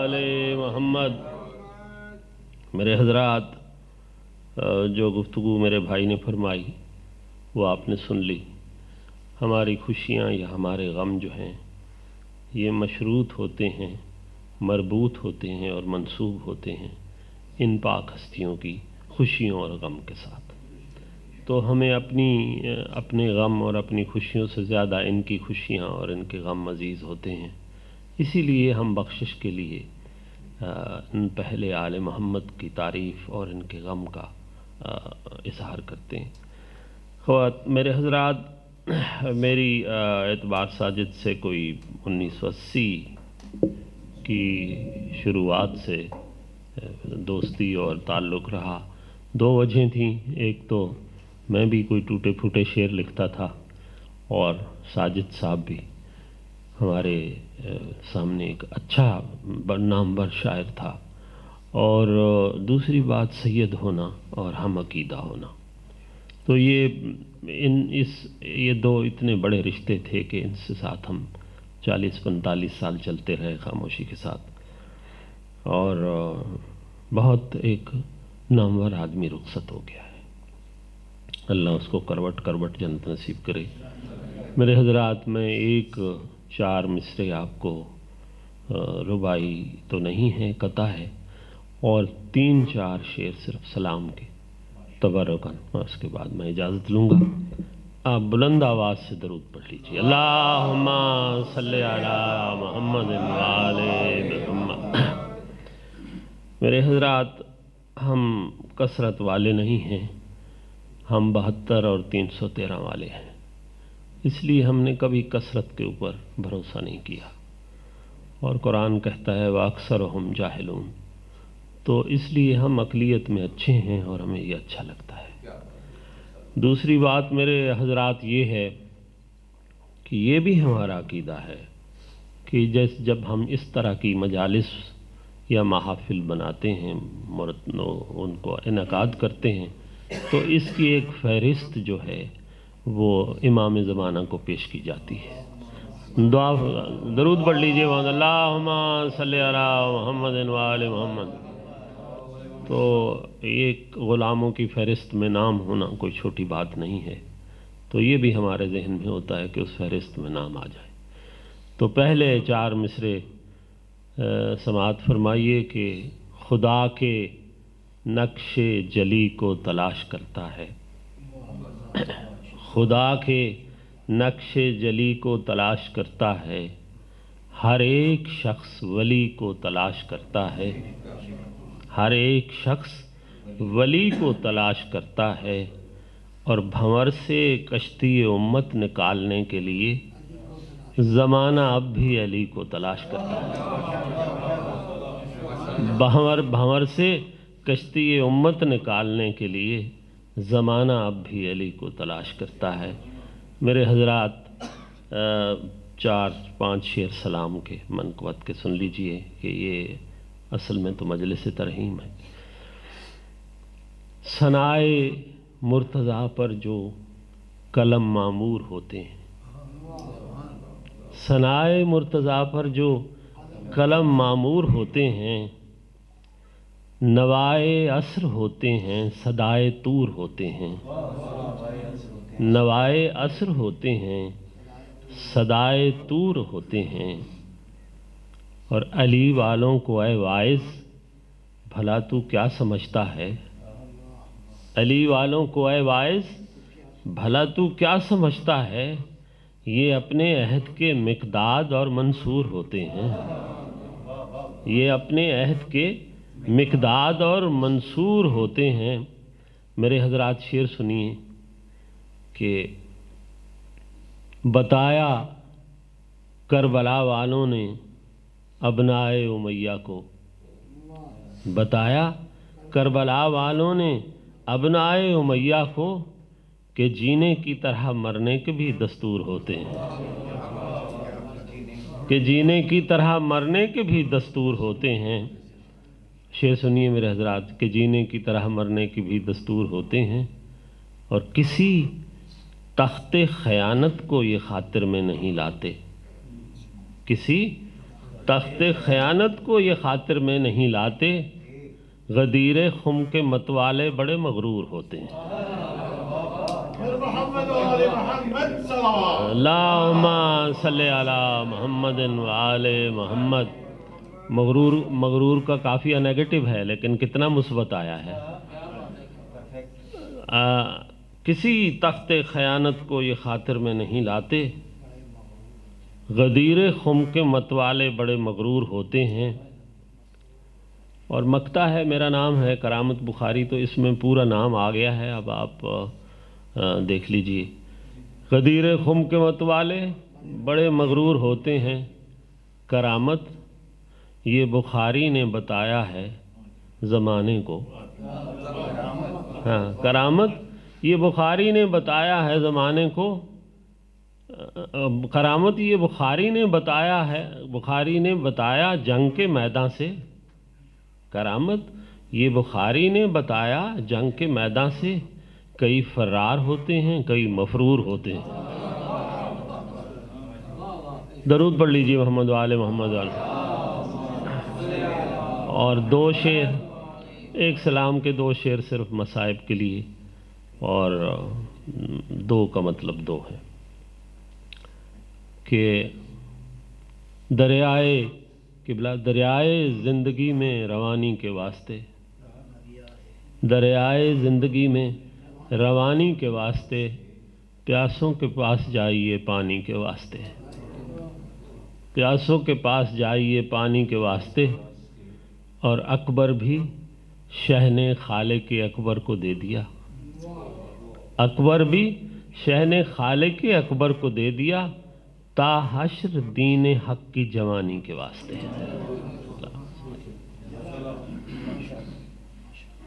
आल मोहम्मद। मेरे हजरात, जो गुफ्तगू मेरे भाई ने फरमाई वो आपने सुन ली। हमारी खुशियाँ या हमारे गम जो हैं ये मशरूत होते हैं, मरबूत होते हैं और मंसूब होते हैं इन पाक हस्तियों की खुशियों और गम के साथ। तो हमें अपने गम और अपनी खुशियों से ज़्यादा इनकी खुशियाँ और इनके गम अज़ीज़ होते हैं। इसीलिए हम बख्शिश के लिए इन पहले आले मोहम्मद की तारीफ़ और इनके गम का इज़हार करते हैं। ख़वात मेरे हज़रात, मेरी एतबार साजिद से कोई 1980 की शुरुआत से दोस्ती और ताल्लुक़ रहा। दो वजहें थीं। एक तो मैं भी कोई टूटे फूटे शेर लिखता था और साजिद साहब भी हमारे सामने एक अच्छा नामवर शायर था, और दूसरी बात सैयद होना और हम अकीदा होना। तो ये दो इतने बड़े रिश्ते थे कि इनसे साथ हम 40-45 साल चलते रहे खामोशी के साथ, और बहुत एक नामवर आदमी रुखसत हो गया है। अल्लाह उसको करवट करवट जन्नत नसीब करे। मेरे हजरात, मैं एक 4 मिसरे आपको, रुबाई तो नहीं है, कता है, और 3-4 शेर सिर्फ सलाम के तबरुकन, और उसके बाद मैं इजाज़त लूँगा। आप बुलंद आवाज़ से दरूद पढ़ लीजिए। अल्लाहुम्मा सल्ली अला मुहम्मद व आले मुहम्मद। मेरे हजरात, हम कसरत वाले नहीं हैं, हम 72 और 313 वाले हैं। इसलिए हमने कभी कसरत के ऊपर भरोसा नहीं किया, और कुरान कहता है व अक्सर हम जाहिलून। तो इसलिए हम अक़लियत में अच्छे हैं और हमें ये अच्छा लगता है। दूसरी बात मेरे हजरात ये है कि ये भी हमारा अक़ीदा है कि जब हम इस तरह की मजालिस या महाफिल बनाते हैं, उनको इनकाद करते हैं, तो इसकी एक फ़हरिस्त जो है वो इमाम ज़माना को पेश की जाती है। दुआ दरूद पढ़ लीजिए, अल्लाहुम्मा सल्ली अला मुहम्मद व आले मुहम्मद। तो एक ग़ुलामों की फ़हरिस्त में नाम होना कोई छोटी बात नहीं है। तो ये भी हमारे जहन में होता है कि उस फ़हरिस्त में नाम आ जाए। तो पहले 4 मिसरे समाअत फरमाइए कि खुदा के नक्शे जली को तलाश करता है, खुदा के नक्शे जली को तलाश करता है, हर एक शख्स वली को तलाश करता है, हर एक शख्स वली को तलाश करता है, और भंवर से कश्ती उम्मत निकालने के लिए ज़माना अब भी अली को तलाश करता है। भंवर से कश्ती उम्मत निकालने के लिए ज़माना अब भी अली को तलाश करता है। मेरे हजरात, 4-5 शेर सलाम के मनक़बत के सुन लीजिए कि ये असल में तो मजलिस तरहीम है। सनाए मुर्तज़ा पर जो कलम मामूर होते हैं, सनाए मुर्तज़ा पर जो कलम मामूर होते हैं, नवाए असर होते हैं, सदाए तूर होते हैं, नवाए असर होते हैं, सदाए तूर होते हैं, और अली वालों को ऐ वाइज़ भला तू क्या समझता है, अली वालों को ऐ वाइज़ भला तू क्या समझता है, ये अपने अहद के मिक़दाद और मंसूर होते हैं, ये अपने अहद के मिक़दाद और मंसूर होते हैं। मेरे हजरात, शेर सुनिए कि बताया करबला वालों ने अबनाए उमैया को, बताया करबला वालों ने अबनाए उमैया को कि जीने की तरह मरने के भी दस्तूर होते हैं, कि जीने की तरह मरने के भी दस्तूर होते हैं। शेर सुनिए मेरे हजरात, कि जीने की तरह मरने के भी दस्तूर होते हैं, और किसी तख्ते ख़यानत को ये खातिर में नहीं लाते, किसी تخت خیانت کو یہ خاطر میں نہیں لاتے، غدیر خم کے متوالے بڑے مغرور ہوتے ہیں۔ اللہم صلی علی محمد وآل محمد۔ مغرور کا کافی نیگیٹو ہے، لیکن کتنا مثبت آیا ہے۔ کسی تخت خیانت کو یہ خاطر میں نہیں لاتے، غدیر خم کے متوالے بڑے مغرور ہوتے ہیں۔ اور مکتا ہے، میرا نام ہے کرامت بخاری، تو اس میں پورا نام آ گیا ہے، اب آپ دیکھ لیجئے۔ غدیر خم کے متوالے بڑے مغرور ہوتے ہیں، کرامت یہ بخاری نے بتایا ہے زمانے کو۔ ہاں، کرامت یہ بخاری نے بتایا ہے زمانے کو۔ کرامت یہ بخاری نے بتایا ہے، بخاری نے بتایا جنگ کے میدان سے۔ کرامت یہ بخاری نے بتایا جنگ کے میدان سے، کئی فرار ہوتے ہیں، کئی مفرور ہوتے ہیں۔ درود پڑھ لیجئے محمد وآل محمد وآل۔ اور دو شعر، ایک سلام کے دو شعر صرف مصائب کے لیے، اور دو کا مطلب دو ہے کہ دریائے قبلہ، دریائے زندگی میں روانی کے واسطے، دریائے زندگی میں روانی کے واسطے، پیاسوں کے پاس جائیے پانی کے واسطے، پیاسوں کے پاس جائیے پانی کے واسطے۔ اور اکبر بھی شہ نے خالق اکبر کو دے دیا، اکبر بھی شہ نے خالق اکبر کو دے دیا، تا حشر دین حق کی جوانی کے واسطے۔